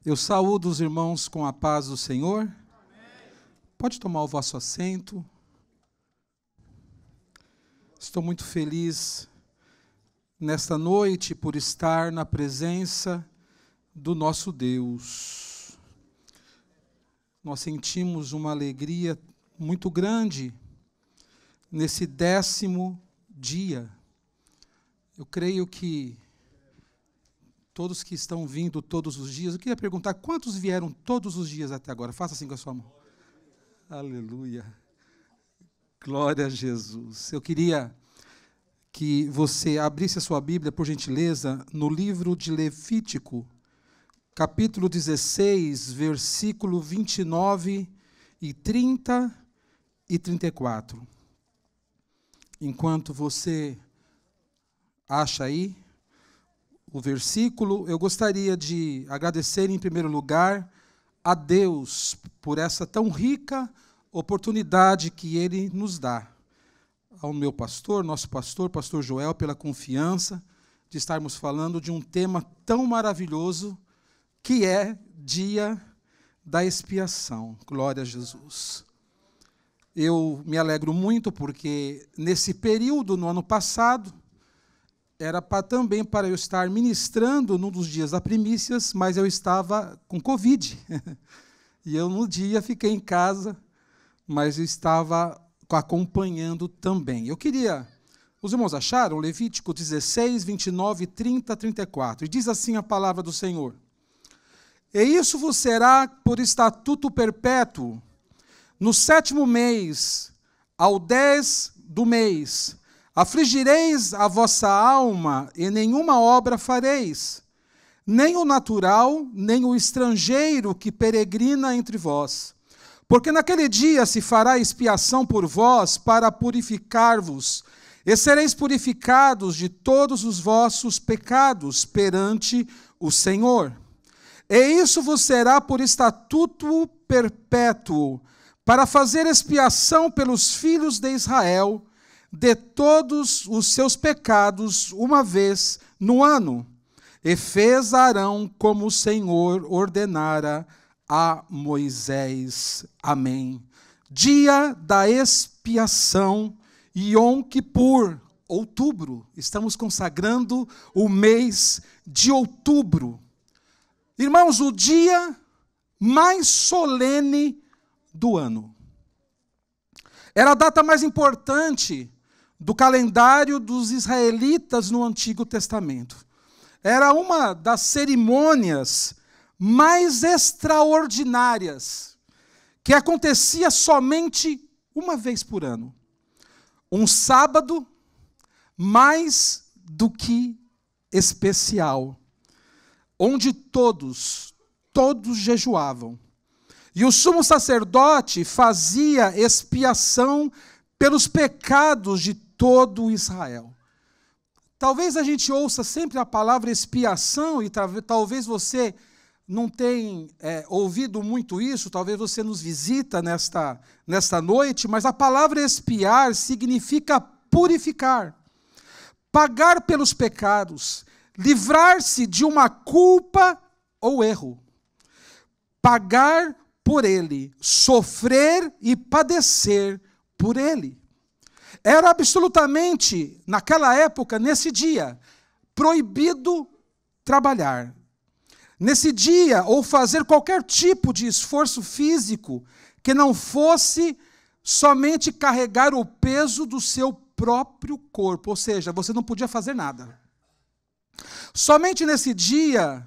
Eu saúdo os irmãos com a paz do Senhor. Amém. Pode tomar o vosso assento. Estou muito feliz nesta noite por estar na presença do nosso Deus. Nós sentimos uma alegria muito grande nesse 10º dia. Eu creio que todos que estão vindo todos os dias, eu queria perguntar, quantos vieram todos os dias até agora? Faça assim com a sua mão. Aleluia. Glória a Jesus. Eu queria que você abrisse a sua Bíblia, por gentileza, no livro de Levítico, capítulo 16, versículo 29 e 30 e 34. Enquanto você acha aí o versículo, eu gostaria de agradecer em primeiro lugar a Deus por essa tão rica oportunidade que Ele nos dá. Ao meu pastor, nosso pastor, pastor Joel, pela confiança de estarmos falando de um tema tão maravilhoso que é Dia da Expiação. Glória a Jesus. Eu me alegro muito porque nesse período, no ano passado, era também para eu estar ministrando num dos dias da primícias, mas eu estava com Covid. E eu no dia fiquei em casa, mas eu estava acompanhando também. Eu queria... Os irmãos acharam? Levítico 16, 29, 30, 34. E diz assim a palavra do Senhor. E isso vos será por estatuto perpétuo, no 7º mês, ao 10 do mês, afligireis a vossa alma e nenhuma obra fareis, nem o natural, nem o estrangeiro que peregrina entre vós. Porque naquele dia se fará expiação por vós para purificar-vos, e sereis purificados de todos os vossos pecados perante o Senhor. E isso vos será por estatuto perpétuo, para fazer expiação pelos filhos de Israel, de todos os seus pecados uma vez no ano. E fez Arão como o Senhor ordenara a Moisés. Amém. Dia da expiação, Yom Kippur, outubro. Estamos consagrando o mês de outubro. Irmãos, o dia mais solene do ano. Era a data mais importante do calendário dos israelitas no Antigo Testamento. Era uma das cerimônias mais extraordinárias que acontecia somente uma vez por ano. Um sábado mais do que especial, onde todos jejuavam. E o sumo sacerdote fazia expiação pelos pecados de todo Israel. Talvez a gente ouça sempre a palavra expiação, e talvez você não tenha ouvido muito isso, talvez você nos visita nesta noite, mas a palavra expiar significa purificar, pagar pelos pecados, livrar-se de uma culpa ou erro, pagar por ele, sofrer e padecer por ele. Era absolutamente, naquela época, nesse dia, proibido trabalhar. Nesse dia, ou fazer qualquer tipo de esforço físico que não fosse somente carregar o peso do seu próprio corpo, ou seja, você não podia fazer nada. Somente nesse dia,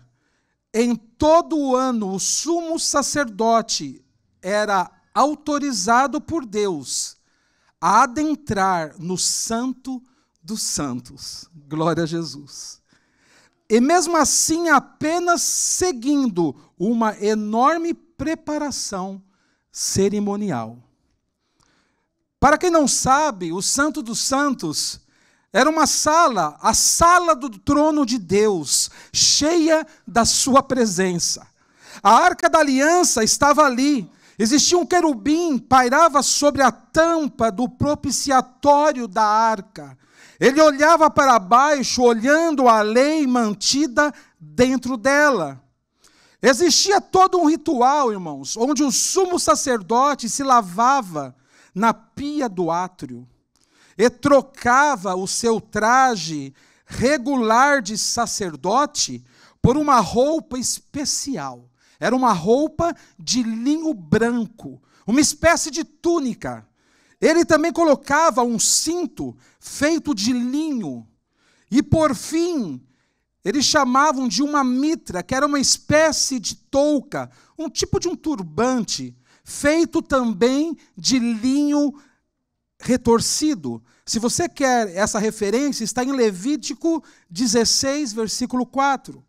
em todo o ano, o sumo sacerdote era autorizado por Deus a adentrar no Santo dos Santos. Glória a Jesus. E mesmo assim, apenas seguindo uma enorme preparação cerimonial. Para quem não sabe, o Santo dos Santos era uma sala, a sala do trono de Deus, cheia da sua presença. A Arca da Aliança estava ali. Existia um querubim, pairava sobre a tampa do propiciatório da arca. Ele olhava para baixo, olhando a lei mantida dentro dela. Existia todo um ritual, irmãos, onde o sumo sacerdote se lavava na pia do átrio e trocava o seu traje regular de sacerdote por uma roupa especial. Era uma roupa de linho branco, uma espécie de túnica. Ele também colocava um cinto feito de linho. E, por fim, eles chamavam de uma mitra, que era uma espécie de touca, um tipo de um turbante, feito também de linho retorcido. Se você quer essa referência, está em Levítico 16, versículo 4.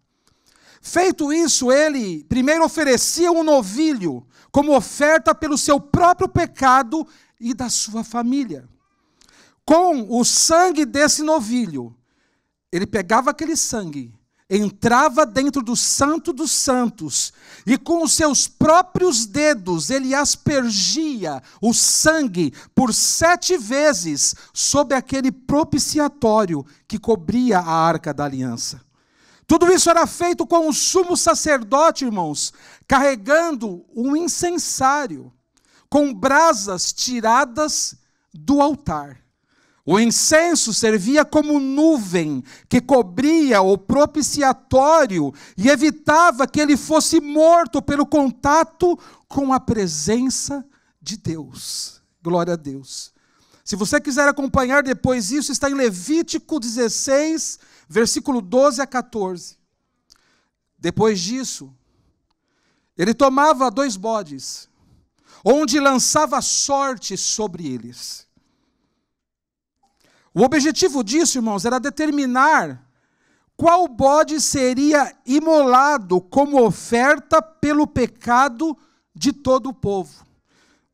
Feito isso, ele primeiro oferecia um novilho como oferta pelo seu próprio pecado e da sua família. Com o sangue desse novilho, ele pegava aquele sangue, entrava dentro do Santo dos Santos e com os seus próprios dedos ele aspergia o sangue por 7 vezes sobre aquele propiciatório que cobria a Arca da Aliança. Tudo isso era feito com o sumo sacerdote, irmãos, carregando um incensário, com brasas tiradas do altar. O incenso servia como nuvem que cobria o propiciatório e evitava que ele fosse morto pelo contato com a presença de Deus. Glória a Deus. Se você quiser acompanhar depois isso, está em Levítico 16, versículo 12 a 14. Depois disso, ele tomava 2 bodes, onde lançava sorte sobre eles. O objetivo disso, irmãos, era determinar qual bode seria imolado como oferta pelo pecado de todo o povo.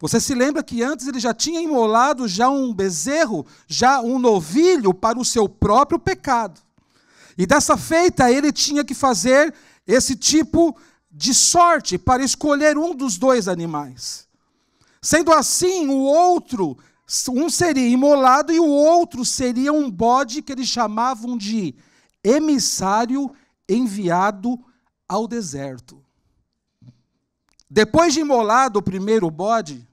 Você se lembra que antes ele já tinha imolado já um bezerro, já um novilho para o seu próprio pecado. E dessa feita ele tinha que fazer esse tipo de sorte para escolher um dos 2 animais. Sendo assim, o outro, um seria imolado e o outro seria um bode que eles chamavam de emissário enviado ao deserto. Depois de imolado o primeiro bode,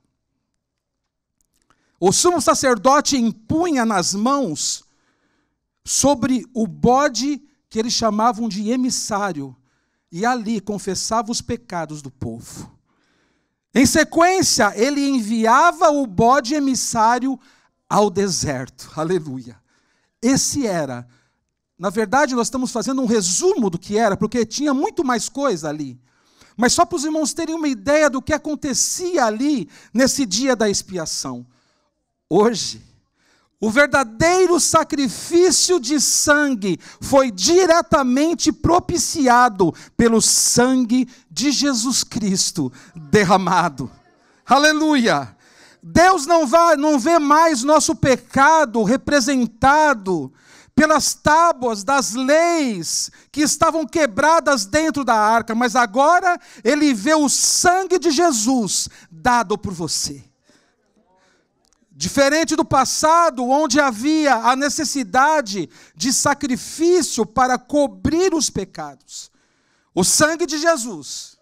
o sumo sacerdote impunha nas mãos sobre o bode que eles chamavam de emissário, e ali confessava os pecados do povo. Em sequência, ele enviava o bode emissário ao deserto. Aleluia. Esse era, na verdade nós estamos fazendo um resumo do que era, porque tinha muito mais coisa ali. Mas só para os irmãos terem uma ideia do que acontecia ali nesse dia da expiação. Hoje, o verdadeiro sacrifício de sangue foi diretamente propiciado pelo sangue de Jesus Cristo derramado. Aleluia! Deus não vê mais nosso pecado representado pelas tábuas das leis que estavam quebradas dentro da arca, mas agora Ele vê o sangue de Jesus dado por você. Diferente do passado, onde havia a necessidade de sacrifício para cobrir os pecados, o sangue de Jesus,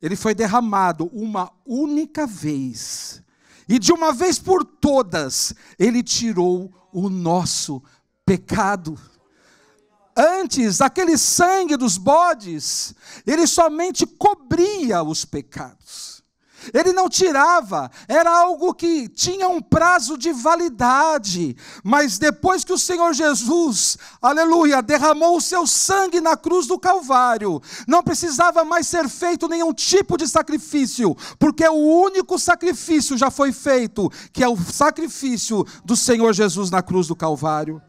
ele foi derramado uma única vez, e de uma vez por todas, ele tirou o nosso pecado. Antes, aquele sangue dos bodes, ele somente cobria os pecados. Ele não tirava, era algo que tinha um prazo de validade, mas depois que o Senhor Jesus, aleluia, derramou o seu sangue na cruz do Calvário, não precisava mais ser feito nenhum tipo de sacrifício, porque o único sacrifício já foi feito, que é o sacrifício do Senhor Jesus na cruz do Calvário.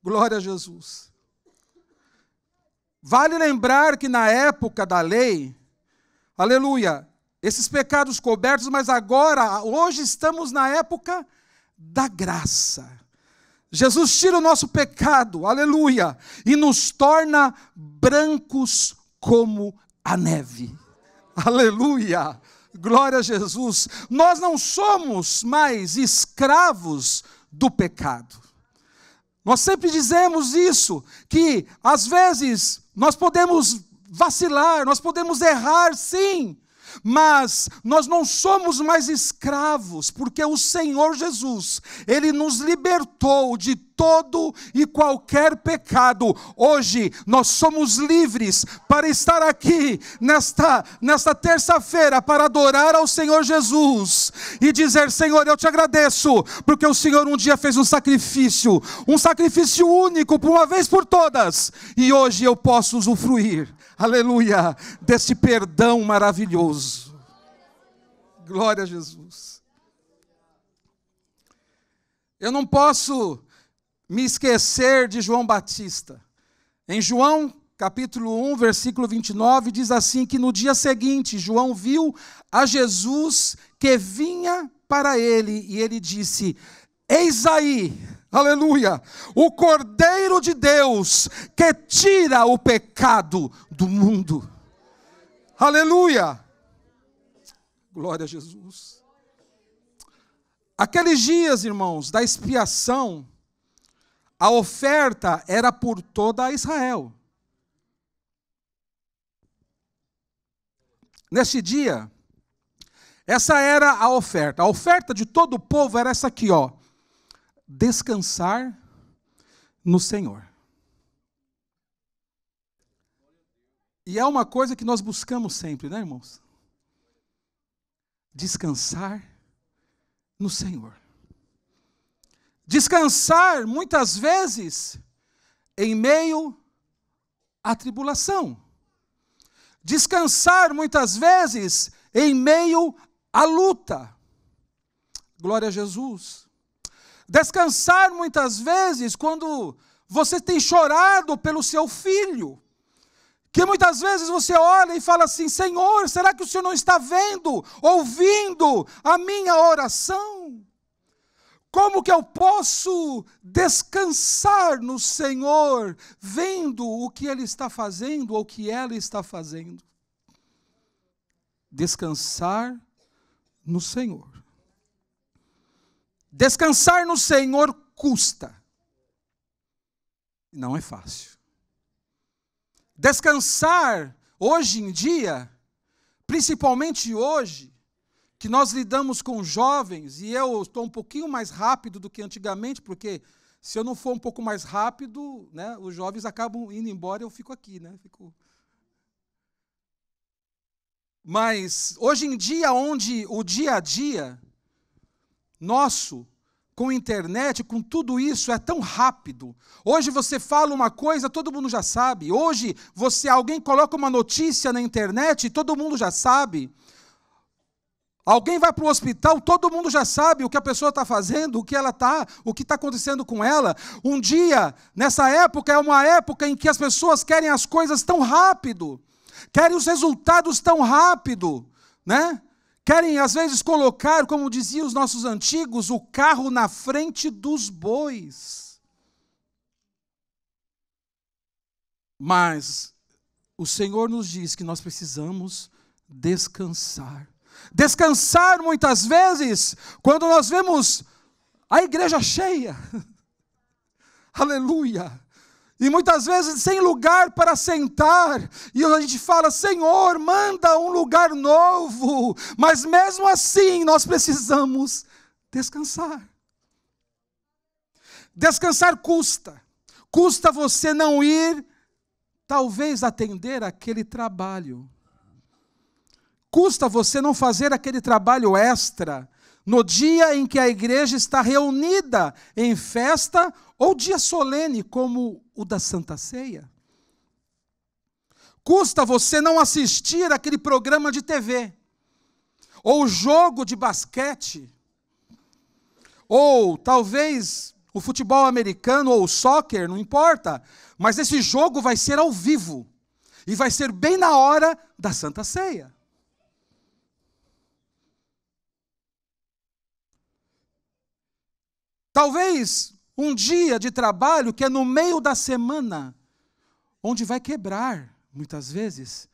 Glória a Jesus. Vale lembrar que na época da lei, aleluia, esses pecados cobertos, mas agora, hoje estamos na época da graça. Jesus tira o nosso pecado, aleluia, e nos torna brancos como a neve. Aleluia, glória a Jesus. Nós não somos mais escravos do pecado. Nós sempre dizemos isso, que às vezes nós podemos vacilar, nós podemos errar, sim. Mas nós não somos mais escravos, porque o Senhor Jesus, Ele nos libertou de todo e qualquer pecado. Hoje nós somos livres para estar aqui nesta terça-feira para adorar ao Senhor Jesus e dizer: Senhor, eu te agradeço, porque o Senhor um dia fez um sacrifício único, por uma vez por todas, e hoje eu posso usufruir, aleluia, desse perdão maravilhoso. Glória a Jesus. Eu não posso me esquecer de João Batista. Em João, capítulo 1, versículo 29, diz assim, que no dia seguinte, João viu a Jesus que vinha para ele, e ele disse: eis aí, aleluia, o Cordeiro de Deus, que tira o pecado do mundo. Aleluia. Glória a Jesus. Aqueles dias, irmãos, da expiação, a oferta era por toda Israel. Neste dia, essa era a oferta. A oferta de todo o povo era essa aqui, ó: descansar no Senhor. E é uma coisa que nós buscamos sempre, né, irmãos? Descansar no Senhor. Descansar, muitas vezes, em meio à tribulação. Descansar, muitas vezes, em meio à luta. Glória a Jesus. Descansar, muitas vezes, quando você tem chorado pelo seu filho. Que muitas vezes você olha e fala assim: Senhor, será que o Senhor não está vendo, ouvindo a minha oração? Como que eu posso descansar no Senhor, vendo o que Ele está fazendo ou o que ela está fazendo? Descansar no Senhor. Descansar no Senhor custa. Não é fácil. Descansar, hoje em dia, principalmente hoje, que nós lidamos com jovens, e eu estou um pouquinho mais rápido do que antigamente, porque se eu não for um pouco mais rápido, né, os jovens acabam indo embora e eu fico aqui, né? Mas hoje em dia, onde o dia a dia nosso, com internet, com tudo isso, é tão rápido. Hoje você fala uma coisa, todo mundo já sabe. Hoje alguém coloca uma notícia na internet, todo mundo já sabe. Alguém vai para o hospital, todo mundo já sabe o que a pessoa está fazendo, o que está acontecendo com ela. Um dia, nessa época, é uma época em que as pessoas querem as coisas tão rápido, querem os resultados tão rápido, né? Querem, às vezes, colocar, como diziam os nossos antigos, o carro na frente dos bois. Mas o Senhor nos diz que nós precisamos descansar. Descansar, muitas vezes, quando nós vemos a igreja cheia. Aleluia. E muitas vezes sem lugar para sentar, e a gente fala: Senhor, manda um lugar novo, mas mesmo assim nós precisamos descansar. Descansar custa. Custa você não ir, talvez, atender aquele trabalho. Custa você não fazer aquele trabalho extra no dia em que a igreja está reunida em festa ou dia solene, como o da Santa Ceia. Custa você não assistir aquele programa de TV, ou jogo de basquete, ou talvez o futebol americano ou o soccer, não importa, mas esse jogo vai ser ao vivo, e vai ser bem na hora da Santa Ceia. Talvez um dia de trabalho que é no meio da semana, onde vai quebrar, muitas vezes,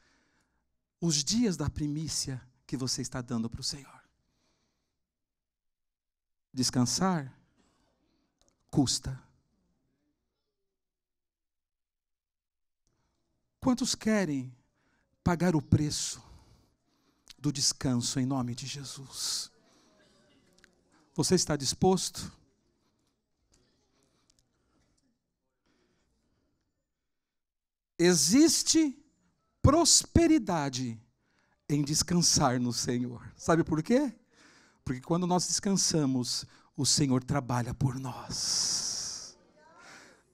os dias da primícia que você está dando para o Senhor. Descansar custa. Quantos querem pagar o preço do descanso em nome de Jesus. Você está disposto? Existe prosperidade em descansar no Senhor. Sabe por quê? Porque quando nós descansamos, o Senhor trabalha por nós.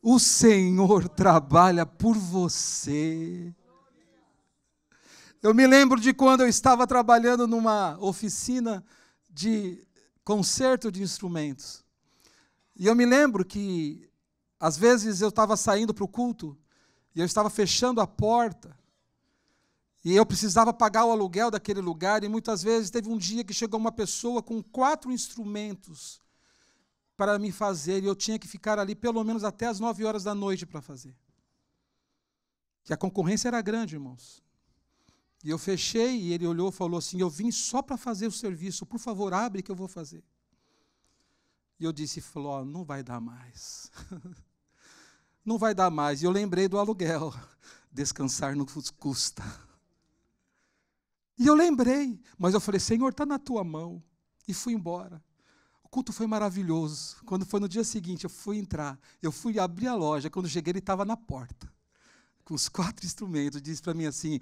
O Senhor trabalha por você. Eu me lembro de quando eu estava trabalhando numa oficina de conserto de instrumentos. E eu me lembro que, às vezes, eu estava saindo para o culto, e eu estava fechando a porta, e eu precisava pagar o aluguel daquele lugar, e muitas vezes teve um dia que chegou uma pessoa com 4 instrumentos para me fazer, e eu tinha que ficar ali pelo menos até as 9 horas da noite para fazer. E a concorrência era grande, irmãos. E eu fechei, e ele olhou e falou assim, eu vim só para fazer o serviço, por favor, abre que eu vou fazer. E eu disse, falou, não vai dar mais. Não vai dar mais. E eu lembrei do aluguel. Descansar não custa. E eu lembrei, mas eu falei, Senhor, está na tua mão. E fui embora. O culto foi maravilhoso. Quando foi no dia seguinte, eu fui entrar. Eu fui abrir a loja. Quando cheguei, ele estava na porta. Com os 4 instrumentos, disse para mim assim,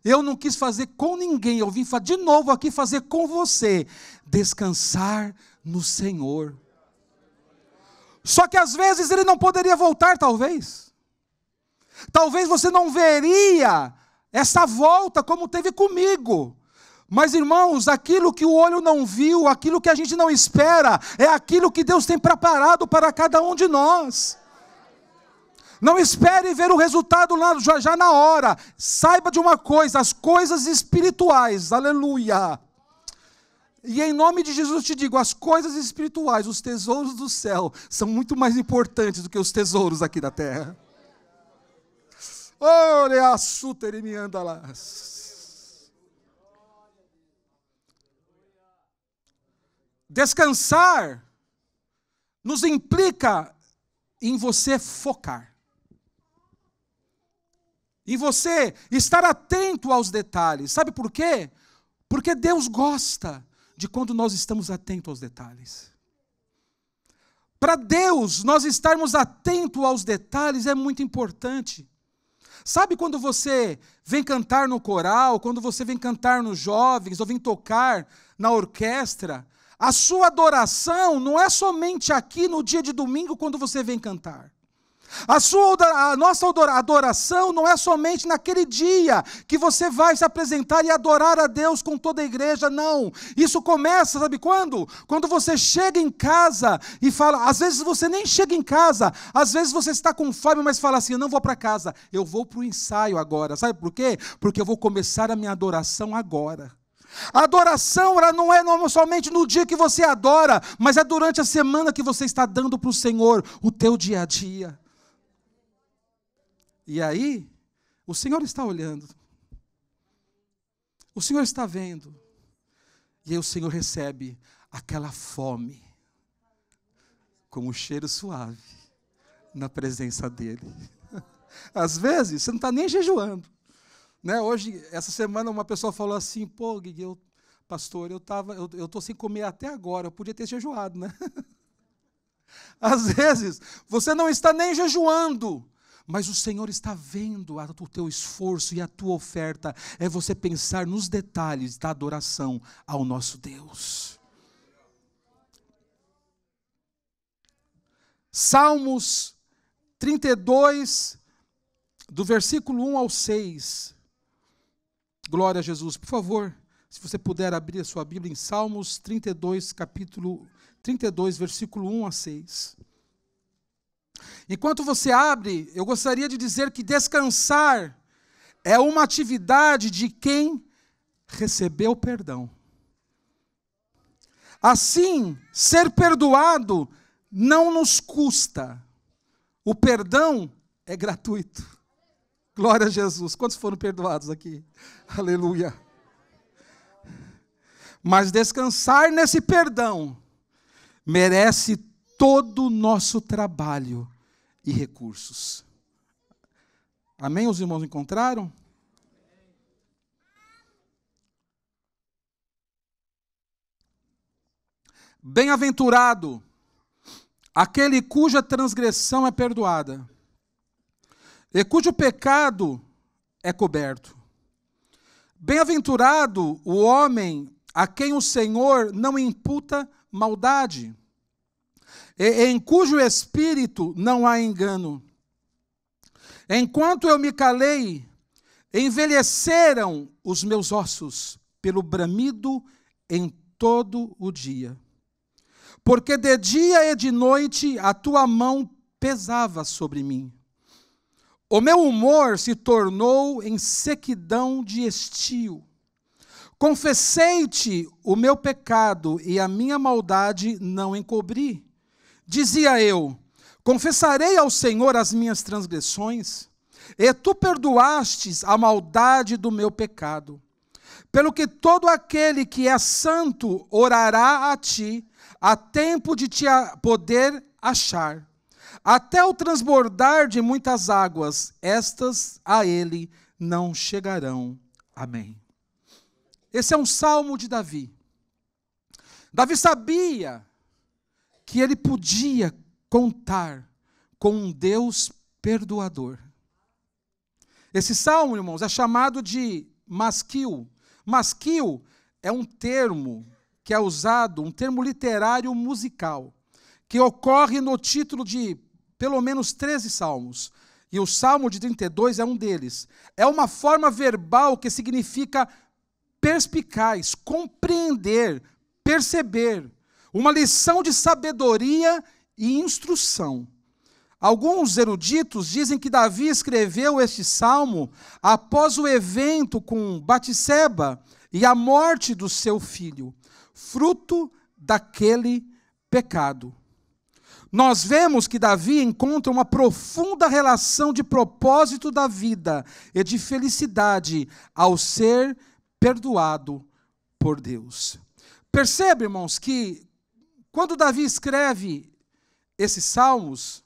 eu não quis fazer com ninguém, eu vim de novo aqui fazer com você, descansar no Senhor. Só que às vezes ele não poderia voltar, talvez você não veria essa volta como teve comigo, mas irmãos, aquilo que o olho não viu, aquilo que a gente não espera, é aquilo que Deus tem preparado para cada um de nós. Não espere ver o resultado lá já na hora. Saiba de uma coisa, as coisas espirituais, aleluia. E em nome de Jesus eu te digo, as coisas espirituais, os tesouros do céu, são muito mais importantes do que os tesouros aqui da terra. Olha a súter e me anda lá. Descansar nos implica em você focar. Em você estar atento aos detalhes. Sabe por quê? Porque Deus gosta de quando nós estamos atentos aos detalhes. Para Deus, nós estarmos atentos aos detalhes é muito importante. Sabe quando você vem cantar no coral, quando você vem cantar nos jovens, ou vem tocar na orquestra, a sua adoração não é somente aqui no dia de domingo quando você vem cantar. A nossa adoração não é somente naquele dia que você vai se apresentar e adorar a Deus com toda a igreja, não. Isso começa, sabe quando? Quando você chega em casa e fala, às vezes você nem chega em casa, às vezes você está com fome, mas fala assim, eu não vou para casa, eu vou para o ensaio agora. Sabe por quê? Porque eu vou começar a minha adoração agora. A adoração ela não é somente no dia que você adora, mas é durante a semana que você está dando para o Senhor o teu dia a dia. E aí, o Senhor está olhando. O Senhor está vendo. E aí o Senhor recebe aquela fome, como um cheiro suave, na presença dEle. Às vezes, você não está nem jejuando. Né? Hoje, essa semana, uma pessoa falou assim, pô, Gui, pastor, eu estou sem comer até agora, eu podia ter jejuado, né? Às vezes, você não está nem jejuando, mas o Senhor está vendo o teu esforço e a tua oferta. É você pensar nos detalhes da adoração ao nosso Deus. Salmos 32, do versículo 1 ao 6. Glória a Jesus. Por favor, se você puder abrir a sua Bíblia em Salmos 32, capítulo 32, versículo 1 a 6. Enquanto você abre, eu gostaria de dizer que descansar é uma atividade de quem recebeu perdão. Assim, ser perdoado não nos custa. O perdão é gratuito. Glória a Jesus. Quantos foram perdoados aqui? Aleluia. Mas descansar nesse perdão merece todo o nosso trabalho e recursos. Amém? Os irmãos encontraram? Bem-aventurado aquele cuja transgressão é perdoada e cujo pecado é coberto. Bem-aventurado o homem a quem o Senhor não imputa maldade, e em cujo espírito não há engano. Enquanto eu me calei, envelheceram os meus ossos pelo bramido em todo o dia. Porque de dia e de noite a tua mão pesava sobre mim. O meu humor se tornou em sequidão de estio. Confessei-te o meu pecado e a minha maldade não encobri. Dizia eu: confessarei ao Senhor as minhas transgressões, e tu perdoastes a maldade do meu pecado. Pelo que todo aquele que é santo orará a ti, a tempo de te poder achar. Até o transbordar de muitas águas, estas a ele não chegarão. Amém. Esse é um salmo de Davi. Davi sabia que ele podia contar com um Deus perdoador. Esse salmo, irmãos, é chamado de masquil. Masquil é um termo que é usado, um termo literário musical, que ocorre no título de pelo menos 13 salmos. E o Salmo de 32 é um deles. É uma forma verbal que significa perspicaz, compreender, perceber. Uma lição de sabedoria e instrução. Alguns eruditos dizem que Davi escreveu este salmo após o evento com Batseba e a morte do seu filho, fruto daquele pecado. Nós vemos que Davi encontra uma profunda relação de propósito da vida e de felicidade ao ser perdoado por Deus. Percebe, irmãos, que quando Davi escreve esses salmos,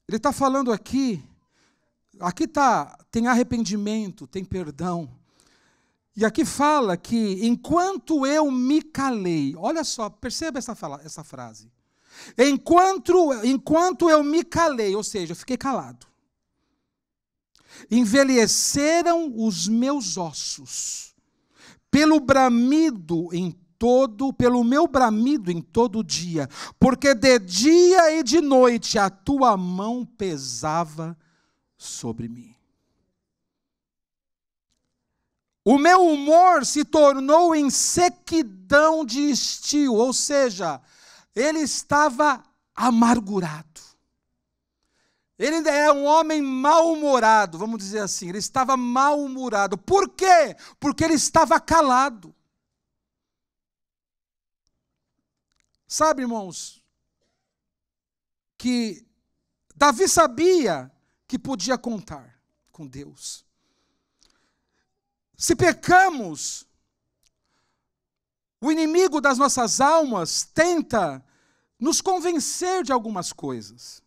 ele está falando aqui tem arrependimento, tem perdão. E aqui fala que enquanto eu me calei, olha só, perceba essa frase. Enquanto eu me calei, ou seja, eu fiquei calado. Envelheceram os meus ossos, pelo meu bramido em todo dia, porque de dia e de noite a tua mão pesava sobre mim. O meu humor se tornou em sequidão de estio, ou seja, ele estava amargurado. Ele é um homem mal-humorado, vamos dizer assim, ele estava mal-humorado. Por quê? Porque ele estava calado. Sabe, irmãos, que Davi sabia que podia contar com Deus. Se pecamos, o inimigo das nossas almas tenta nos convencer de algumas coisas,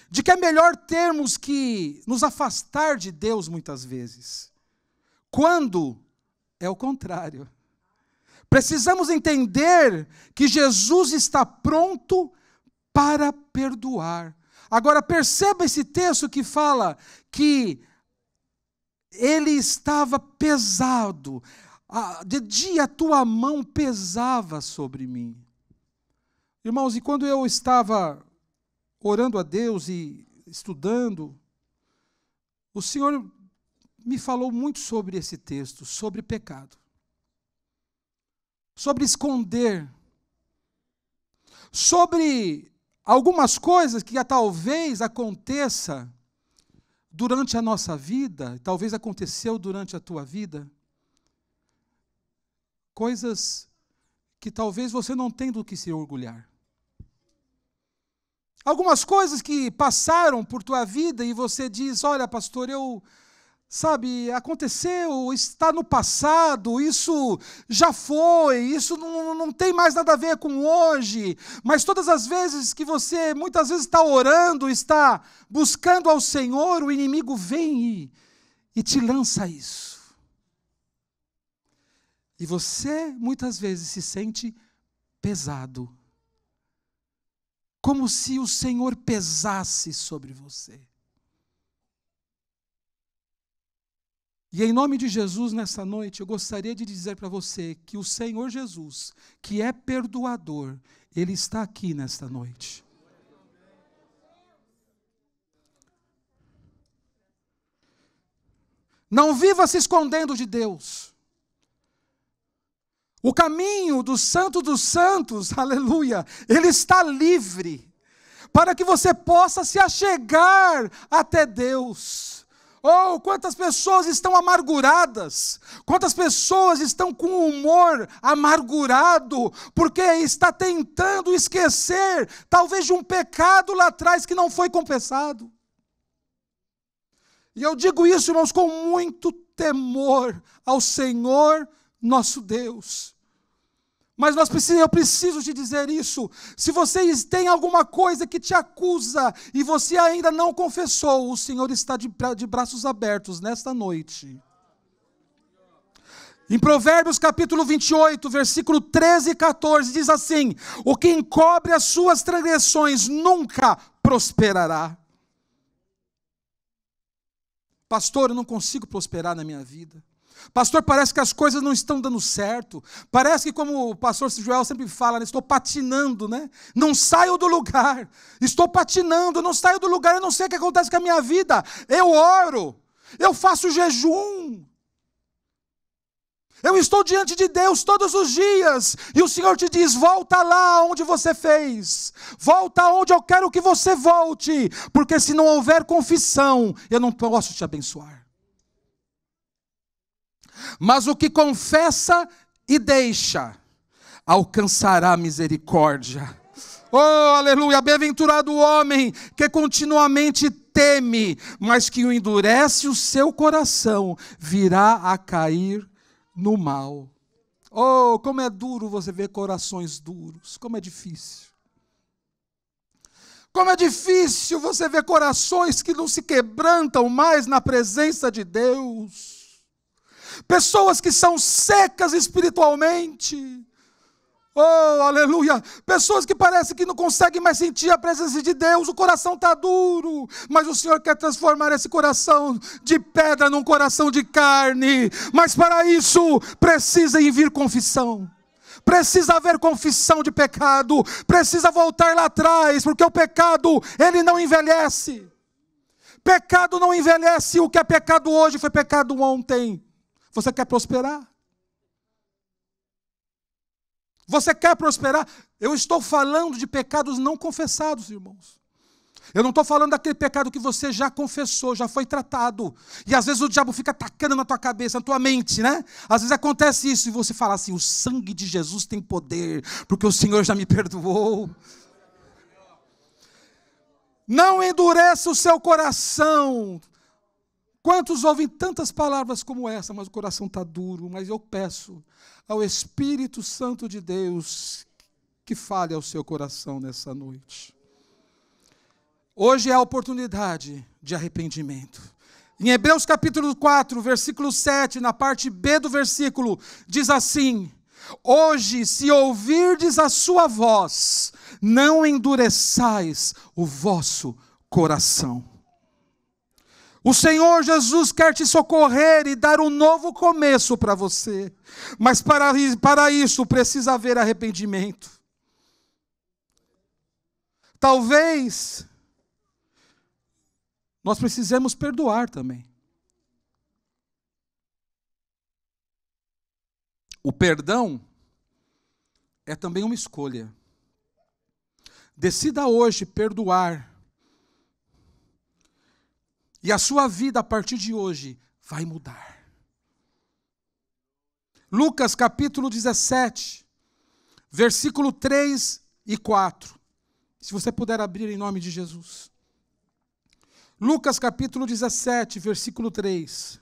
de que é melhor termos que nos afastar de Deus muitas vezes, quando é o contrário. Precisamos entender que Jesus está pronto para perdoar. Agora perceba esse texto que fala que ele estava pesado, de dia a tua mão pesava sobre mim. Irmãos, e quando eu estava orando a Deus e estudando, o Senhor me falou muito sobre esse texto, sobre pecado, sobre esconder, sobre algumas coisas que talvez aconteça durante a nossa vida, talvez aconteceu durante a tua vida, coisas que talvez você não tenha do que se orgulhar. Algumas coisas que passaram por tua vida e você diz, olha, pastor, aconteceu, está no passado, isso já foi, isso não tem mais nada a ver com hoje, mas todas as vezes que você, muitas vezes está orando, está buscando ao Senhor, o inimigo vem e te lança isso. E você, muitas vezes, se sente pesado. Como se o Senhor pesasse sobre você. E em nome de Jesus, nessa noite, eu gostaria de dizer para você que o Senhor Jesus, que é perdoador, Ele está aqui nesta noite. Não viva se escondendo de Deus. O caminho do Santo dos Santos, aleluia, ele está livre, para que você possa se achegar até Deus. Oh, quantas pessoas estão amarguradas, quantas pessoas estão com o humor amargurado, porque está tentando esquecer, talvez de um pecado lá atrás que não foi confessado. E eu digo isso, irmãos, com muito temor ao Senhor nosso Deus. Mas eu preciso te dizer isso. Se vocês têm alguma coisa que te acusa e você ainda não confessou, o Senhor está de braços abertos nesta noite. Em Provérbios capítulo 28, versículo 13 e 14, diz assim: o que encobre as suas transgressões nunca prosperará. Pastor, eu não consigo prosperar na minha vida. Pastor, parece que as coisas não estão dando certo. Parece que, como o pastor Joel sempre fala, né, estou patinando, né? Não saio do lugar. Estou patinando, não saio do lugar, eu não sei o que acontece com a minha vida. Eu oro, eu faço jejum. Eu estou diante de Deus todos os dias. E o Senhor te diz, volta lá onde você fez. Volta onde eu quero que você volte. Porque se não houver confissão, eu não posso te abençoar. Mas o que confessa e deixa, alcançará misericórdia. Oh, aleluia, bem-aventurado o homem que continuamente teme, mas que o endurece o seu coração, virá a cair no mal. Oh, como é duro você ver corações duros, como é difícil. Como é difícil você ver corações que não se quebrantam mais na presença de Deus. Pessoas que são secas espiritualmente. Oh, aleluia. Pessoas que parecem que não conseguem mais sentir a presença de Deus. O coração está duro. Mas o Senhor quer transformar esse coração de pedra num coração de carne. Mas para isso precisa vir confissão. Precisa haver confissão de pecado. Precisa voltar lá atrás. Porque o pecado, ele não envelhece. Pecado não envelhece. O que é pecado hoje foi pecado ontem. Você quer prosperar? Você quer prosperar? Eu estou falando de pecados não confessados, irmãos. Eu não estou falando daquele pecado que você já confessou, já foi tratado. E às vezes o diabo fica atacando na tua cabeça, na tua mente, né? Às vezes acontece isso e você fala assim, o sangue de Jesus tem poder, porque o Senhor já me perdoou. Não endureça o seu coração. Quantos ouvem tantas palavras como essa, mas o coração está duro? Mas eu peço ao Espírito Santo de Deus que fale ao seu coração nessa noite. Hoje é a oportunidade de arrependimento. Em Hebreus capítulo 4, versículo 7, na parte B do versículo, diz assim: hoje, se ouvirdes a sua voz, não endureçais o vosso coração. O Senhor Jesus quer te socorrer e dar um novo começo para você. Mas para isso precisa haver arrependimento. Talvez nós precisemos perdoar também. O perdão é também uma escolha. Decida hoje perdoar. E a sua vida, a partir de hoje, vai mudar. Lucas capítulo 17, versículo 3 e 4. Se você puder abrir em nome de Jesus. Lucas capítulo 17, versículo 3.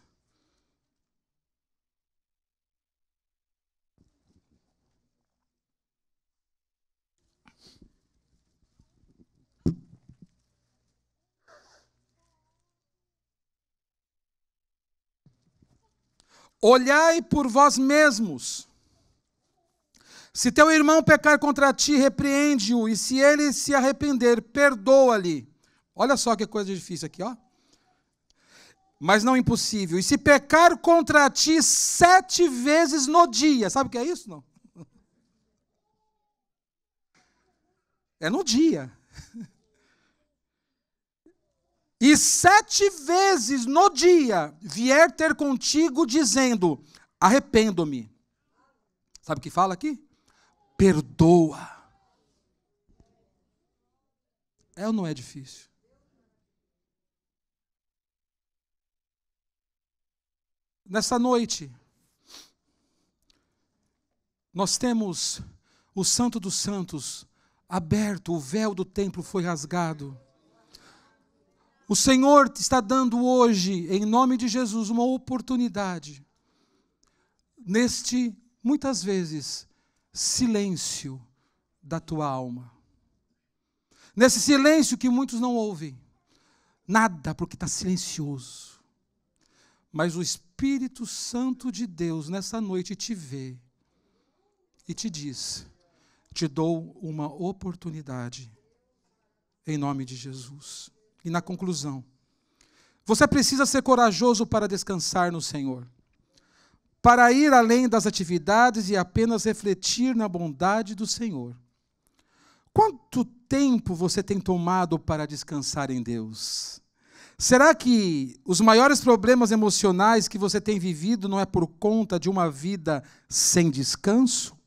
Olhai por vós mesmos, Se teu irmão pecar contra ti, repreende-o, e se ele se arrepender, perdoa-lhe. Olha só que coisa difícil aqui, ó. Mas não impossível. E se pecar contra ti 7 vezes no dia, sabe o que é isso? Não? É no dia. E 7 vezes no dia vier ter contigo dizendo, arrependo-me. Sabe o que fala aqui? Perdoa. É ou não é difícil? Nessa noite, nós temos o Santo dos Santos aberto, o véu do templo foi rasgado. O Senhor está dando hoje, em nome de Jesus, uma oportunidade, neste, muitas vezes, silêncio da tua alma. Nesse silêncio que muitos não ouvem. Nada, porque está silencioso. Mas o Espírito Santo de Deus, nessa noite, te vê e te diz, te dou uma oportunidade, em nome de Jesus. E na conclusão, você precisa ser corajoso para descansar no Senhor, para ir além das atividades e apenas refletir na bondade do Senhor. Quanto tempo você tem tomado para descansar em Deus? Será que os maiores problemas emocionais que você tem vivido não é por conta de uma vida sem descanso?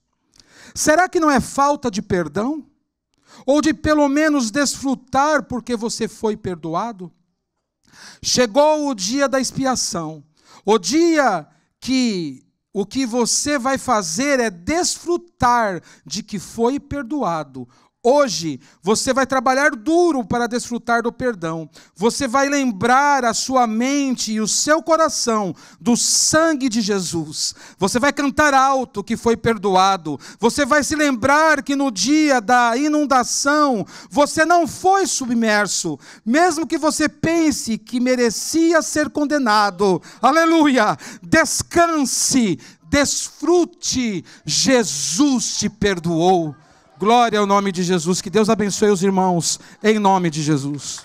Será que não é falta de perdão? Ou de pelo menos desfrutar porque você foi perdoado? Chegou o dia da expiação, o dia que o que você vai fazer é desfrutar de que foi perdoado. Hoje, você vai trabalhar duro para desfrutar do perdão. Você vai lembrar a sua mente e o seu coração do sangue de Jesus. Você vai cantar alto que foi perdoado. Você vai se lembrar que no dia da inundação, você não foi submerso. Mesmo que você pense que merecia ser condenado. Aleluia! Descanse, desfrute. Jesus te perdoou. Glória ao nome de Jesus. Que Deus abençoe os irmãos, em nome de Jesus.